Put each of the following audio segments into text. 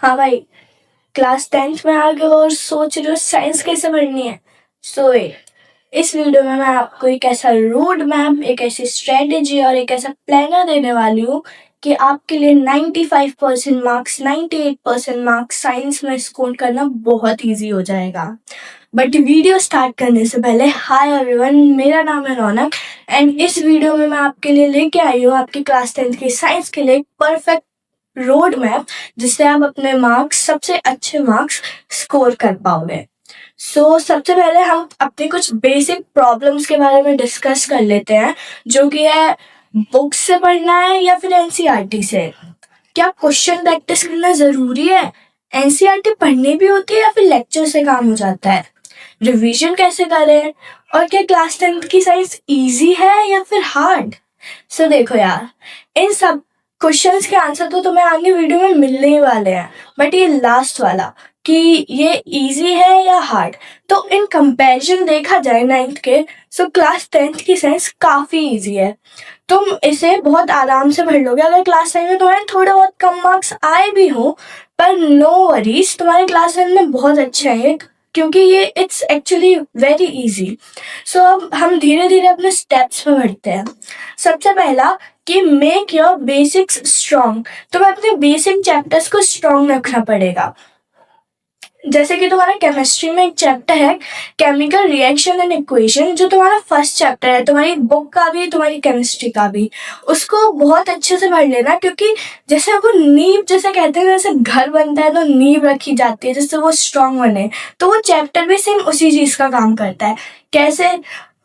हाँ भाई, class 10th में आ गए और सोच रहे हो साइंस कैसे पढ़नी है। इस वीडियो में मैं आपको एक ऐसा रोड मैप, एक ऐसी स्ट्रेटेजी और एक ऐसा प्लानर देने वाली हूँ कि आपके लिए 95% मार्क्स, 98% मार्क्स साइंस में स्कोर करना बहुत इजी हो जाएगा। बट वीडियो स्टार्ट करने से पहले, हाय एवरीवन, मेरा नाम है रौनक एंड इस वीडियो में मैं आपके लिए लेके आई हूँ आपकी क्लास 10th की साइंस के लिए परफेक्ट रोड मैप, जिससे आप अपने मार्क्स, सबसे अच्छे मार्क्स स्कोर कर पाओगे। सबसे पहले हम अपनी कुछ बेसिक प्रॉब्लम्स के बारे में डिस्कस कर लेते हैं, जो कि है बुक से पढ़ना है या फिर एनसीईआरटी से। क्या क्वेश्चन प्रैक्टिस करना जरूरी है? एनसीईआरटी पढ़नी भी होती है या फिर लेक्चर से काम हो जाता है? रिवीजन कैसे करें? और क्या क्लास 10th की साइंस इजी है या फिर हार्ड? देखो यार, इन सब क्वेश्चंस के आंसर तो तुम्हें आगे वीडियो में मिलने ही वाले हैं, बट ये लास्ट वाला कि ये इजी है या हार्ड, तो इन कंपैरिजन देखा जाए 9th के, क्लास 10th की साइंस काफी इजी है। तुम इसे बहुत आराम से पढ़ लोगे। अगर क्लास 10 में तुम्हारे थोड़े बहुत कम मार्क्स आए भी हो, पर नो वरीज, तुम्हारे क्लास 10 में बहुत अच्छे हैं क्योंकि ये इट्स एक्चुअली वेरी इजी। अब हम धीरे धीरे अपने स्टेप्स पे बढ़ते हैं। सबसे पहला कि मेक योर बेसिक्स स्ट्रॉन्ग। तुम्हें अपने बेसिक चैप्टर्स को स्ट्रॉन्ग रखना पड़ेगा। जैसे कि तुम्हारा केमिस्ट्री में एक चैप्टर है केमिकल रिएक्शन एंड इक्वेशन, जो तुम्हारा फर्स्ट चैप्टर है, तुम्हारी बुक का भी, तुम्हारी केमिस्ट्री का भी। उसको बहुत अच्छे से पढ़ लेना, क्योंकि जैसे वो नींव, जैसे कहते हैं जैसे घर बनता है तो नींव रखी जाती है जिससे वो स्ट्रांग बने, तो वो चैप्टर भी सेम उसी चीज का काम करता है। कैसे?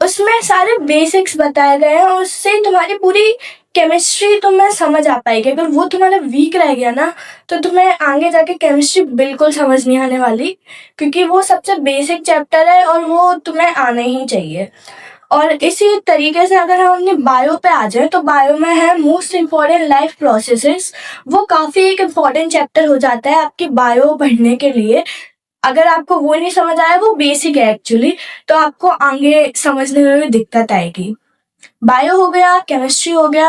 उसमें सारे बेसिक्स बताए गए हैं और उससे तुम्हारी पूरी केमिस्ट्री तुम्हें समझ आ पाएगी। अगर वो तुम्हारा वीक रह गया ना, तो तुम्हें आगे जाके केमिस्ट्री बिल्कुल समझ नहीं आने वाली, क्योंकि वो सबसे बेसिक चैप्टर है और वो तुम्हें आने ही चाहिए। और इसी तरीके से अगर हम अपने बायो पे आ जाए, तो बायो में है मोस्ट इम्पॉर्टेंट लाइफ प्रोसेसेस। वो काफ़ी एक इम्पॉर्टेंट चैप्टर हो जाता है आपकी बायो पढ़ने के लिए। अगर आपको वो नहीं समझ आया, वो बेसिक है एक्चुअली, तो आपको आगे समझने में भी दिक्कत आएगी। बायो हो गया, केमिस्ट्री हो गया।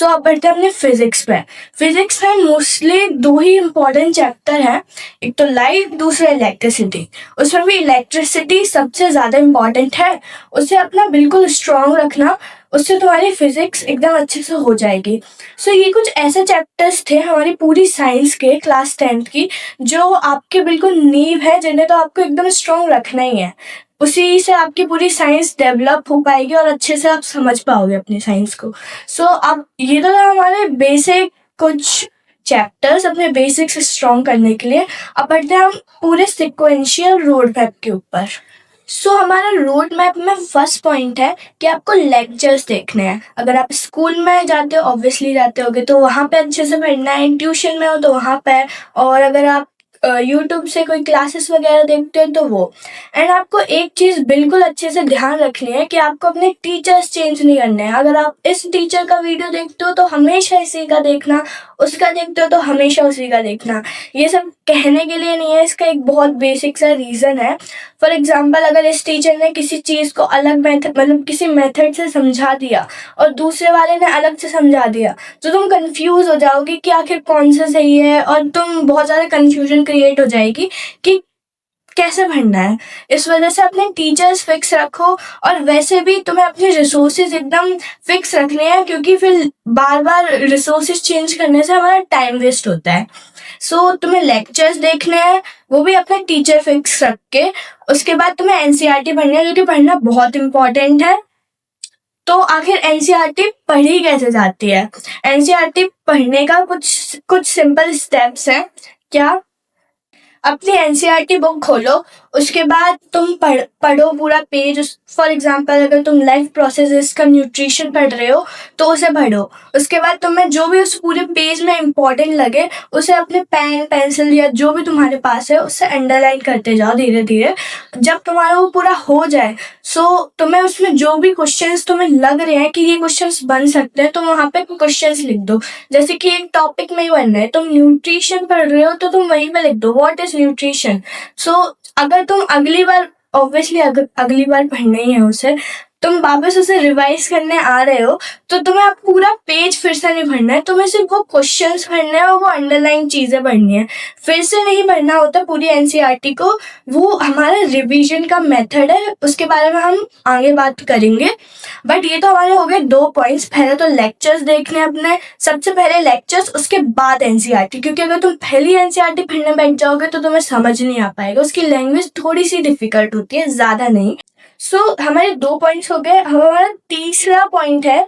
अब बढ़ते हैं अपने फिजिक्स पे। फिजिक्स में मोस्टली दो ही इम्पोर्टेंट चैप्टर हैं, एक तो लाइट, दूसरा इलेक्ट्रिसिटी। उसमें भी इलेक्ट्रिसिटी सबसे ज़्यादा इम्पोर्टेंट है। उसे अपना बिल्कुल स्ट्रॉन्ग रखना, उससे तुम्हारी फिजिक्स एकदम अच्छे से हो जाएगी। ये कुछ ऐसे चैप्टर्स थे हमारी पूरी साइंस के क्लास 10th की, जो आपके बिल्कुल नींव है, जिन्हें तो आपको एकदम स्ट्रॉन्ग रखना ही है। उसी से आपकी पूरी साइंस डेवलप हो पाएगी और अच्छे से आप समझ पाओगे अपनी साइंस को। अब ये तो था हमारे बेसिक कुछ चैप्टर्स अपने बेसिक्स स्ट्रॉन्ग करने के लिए। अब बढ़ते हैं हम पूरे सिक्वेंशियल रोड मैप के ऊपर। हमारा रोड मैप में फर्स्ट पॉइंट है कि आपको लेक्चर्स देखने हैं। अगर आप स्कूल में जाते हो, ऑब्वियसली जाते होगे, तो वहाँ पे अच्छे से पढ़ना है। ट्यूशन में हो तो वहाँ पे, और अगर आप यूट्यूब से कोई क्लासेस वगैरह देखते हो तो वो। एंड आपको एक चीज़ बिल्कुल अच्छे से ध्यान रखनी है कि आपको अपने टीचर्स चेंज नहीं करने हैं। अगर आप इस टीचर का वीडियो देखते हो तो हमेशा इसी का देखना, उसका देखते हो तो हमेशा उसी का देखना। ये सब कहने के लिए नहीं है, इसका एक बहुत बेसिक सा रीज़न है। फॉर एग्जाम्पल, अगर इस टीचर ने किसी चीज़ को अलग मेथड, मतलब किसी मेथड से समझा दिया और दूसरे वाले ने अलग से समझा दिया, तो तुम कंफ्यूज हो जाओगे कि आखिर कौन सा सही है, और तुम बहुत ज़्यादा कंफ्यूजन क्रिएट हो जाएगी कि कैसे पढ़ना है। इस वजह से अपने टीचर्स फिक्स रखो, और वैसे भी तुम्हें अपने रिसोर्सेज एकदम फिक्स रखने हैं, क्योंकि फिर बार बार रिसोर्सेज चेंज करने से हमारा टाइम वेस्ट होता है। तुम्हें लेक्चर्स देखने हैं, वो भी अपने टीचर फिक्स रख के। उसके बाद तुम्हें एनसीईआरटी पढ़नी है, क्योंकि पढ़ना बहुत इम्पोर्टेंट है। तो आखिर एनसीईआरटी पढ़ी कैसे जाती है? एनसीईआरटी पढ़ने का कुछ सिंपल स्टेप्स हैं। क्या? अपनी एनसीईआरटी बुक खोलो, उसके बाद तुम पढ़ो पूरा पेज। फॉर एग्जांपल, अगर तुम लाइफ प्रोसेसेस का न्यूट्रिशन पढ़ रहे हो तो उसे पढ़ो। उसके बाद तुम्हें जो भी उस पूरे पेज में इम्पोर्टेंट लगे, उसे अपने पेन, पेंसिल या जो भी तुम्हारे पास है उससे अंडरलाइन करते जाओ धीरे धीरे। जब तुम्हारा वो पूरा हो जाए, तुम्हें उसमें जो भी क्वेश्चंस तुम्हें लग रहे हैं कि ये क्वेश्चंस बन सकते हैं, तो वहाँ पे क्वेश्चंस लिख दो। जैसे कि एक टॉपिक में ही बनना है, तुम न्यूट्रिशन पढ़ रहे हो तो तुम वहीं पे लिख दो व्हाट इज न्यूट्रिशन। अगर तुम अगली बार, ऑब्वियसली अगली बार पढ़ना ही है उसे, तुम वापस उसे रिवाइज करने आ रहे हो तो तुम्हें अब पूरा पेज फिर से नहीं पढ़ना है, तुम्हें सिर्फ वो क्वेश्चंस पढ़ने हैं और वो अंडरलाइन चीजें पढ़नी है, फिर से नहीं पढ़ना होता पूरी एनसीईआरटी को। वो हमारा रिवीजन का मेथड है, उसके बारे में हम आगे बात करेंगे। बट ये तो हमारे हो गए 2 पॉइंट्स। पहले तो लेक्चर्स देखने अपने, सबसे पहले लेक्चर्स, उसके बाद एनसीईआरटी, क्योंकि अगर तुम पहली एनसीईआरटी पढ़ने बैठ जाओगे तो तुम्हें समझ नहीं आ पाएगा। उसकी लैंग्वेज थोड़ी सी डिफिकल्ट होती है, ज्यादा नहीं। हमारे 2 पॉइंट्स हो गए। हमारा तीसरा पॉइंट है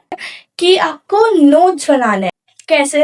कि आपको नोट्स बनाने हैं। कैसे?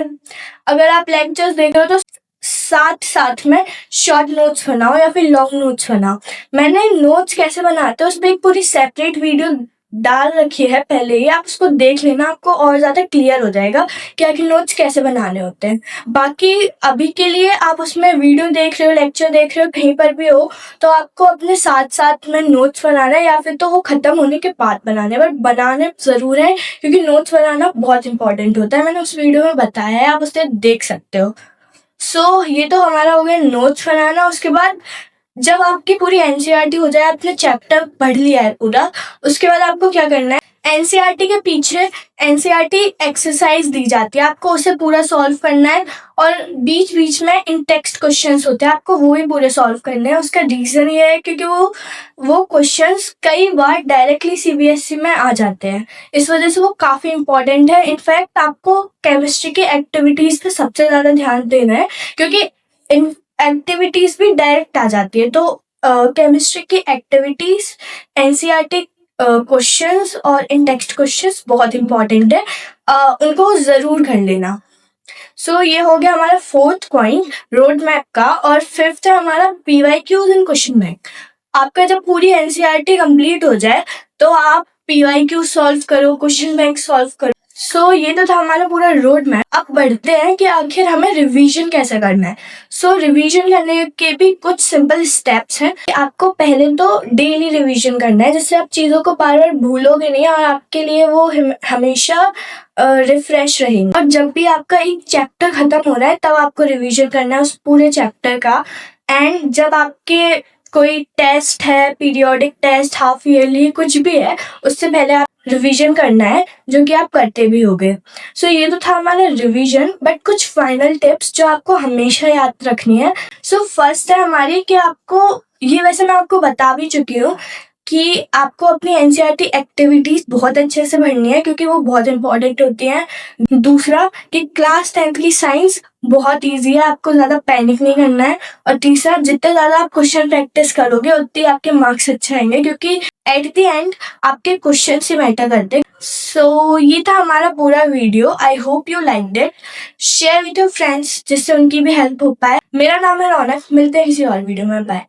अगर आप लेक्चर्स देख रहे हो तो साथ साथ में शॉर्ट नोट्स बनाओ या फिर लॉन्ग नोट्स बनाओ। मैंने नोट्स कैसे बनाते हैं उस पर एक पूरी सेपरेट वीडियो डाल रखी है पहले ही, आप उसको देख लेना, आपको और ज़्यादा क्लियर हो जाएगा कि आखिर नोट्स कैसे बनाने होते हैं। बाकी अभी के लिए आप उसमें वीडियो देख रहे हो, लेक्चर देख रहे हो, कहीं पर भी हो, तो आपको अपने साथ साथ में नोट्स बनाना है, या फिर तो वो ख़त्म होने के बाद बनाने, बट बनाने ज़रूर है क्योंकि नोट्स बनाना बहुत इंपॉर्टेंट होता है। मैंने उस वीडियो में बताया है, आप उसे देख सकते हो। ये तो हमारा हो गया नोट्स बनाना। उसके बाद जब आपकी पूरी एनसीईआरटी हो जाए, आपने चैप्टर पढ़ लिया है पूरा, उसके बाद आपको क्या करना है, एनसीईआरटी के पीछे एनसीईआरटी एक्सरसाइज दी जाती है, आपको उसे पूरा सॉल्व करना है। और बीच बीच में इन टेक्स्ट क्वेश्चंस होते हैं, आपको वो ही पूरे सॉल्व करने हैं। उसका रीज़न ये है क्योंकि वो क्वेश्चंस कई बार डायरेक्टली सीबीएसई में आ जाते हैं, इस वजह से वो काफ़ी इंपॉर्टेंट है। इनफैक्ट आपको केमिस्ट्री की एक्टिविटीज़ पे सबसे ज़्यादा ध्यान देना है क्योंकि इन एक्टिविटीज़ भी डायरेक्ट आ जाती है। तो केमिस्ट्री की एक्टिविटीज़, एनसीईआरटी क्वेश्चंस और इन टेक्स्ट क्वेश्चंस बहुत इंपॉर्टेंट है, उनको ज़रूर कर लेना। ये हो गया हमारा 4th पॉइंट रोड मैप का। और 5th है हमारा पीवाईक्यूज एंड क्वेश्चन बैंक। आपका जब पूरी एनसीईआरटी कंप्लीट हो जाए तो आप पीवाईक्यू सॉल्व करो, क्वेश्चन बैंक सॉल्व करो। ये तो था हमारा पूरा रोड मैप। अब बढ़ते हैं कि आखिर हमें रिवीजन कैसे करना है। रिवीजन करने के भी कुछ सिंपल स्टेप्स हैं। आपको पहले तो डेली रिवीजन करना है, जिससे आप चीज़ों को बार बार भूलोगे नहीं और आपके लिए वो हमेशा रिफ्रेश रहेंगे। और जब भी आपका एक चैप्टर खत्म हो रहा है तब आपको रिवीजन करना है उस पूरे चैप्टर का। एंड जब आपके कोई टेस्ट है, पीरियोडिक टेस्ट, हाफ ईयरली, कुछ भी है, उससे पहले आप रिवीजन करना है, जो कि आप करते भी होगे। ये तो था हमारा रिवीजन। बट कुछ फाइनल टिप्स जो आपको हमेशा याद रखनी है। फर्स्ट है हमारी कि आपको, ये वैसे मैं आपको बता भी चुकी हूँ कि आपको अपनी एनसीईआरटी एक्टिविटीज बहुत अच्छे से पढ़नी है क्योंकि वो बहुत इंपॉर्टेंट होती हैं। दूसरा कि क्लास 10th की साइंस बहुत इजी है, आपको ज़्यादा पैनिक नहीं करना है। और तीसरा, जितने ज़्यादा आप क्वेश्चन प्रैक्टिस करोगे उतने आपके मार्क्स अच्छे आएंगे क्योंकि एट द एंड आपके क्वेश्चन से मैटर करते हैं। ये था हमारा पूरा video. I hope you liked it. Share with your friends जिससे उनकी भी हेल्प हो पाए। मेरा नाम है रौनक, मिलते हैं किसी और वीडियो में। बाय।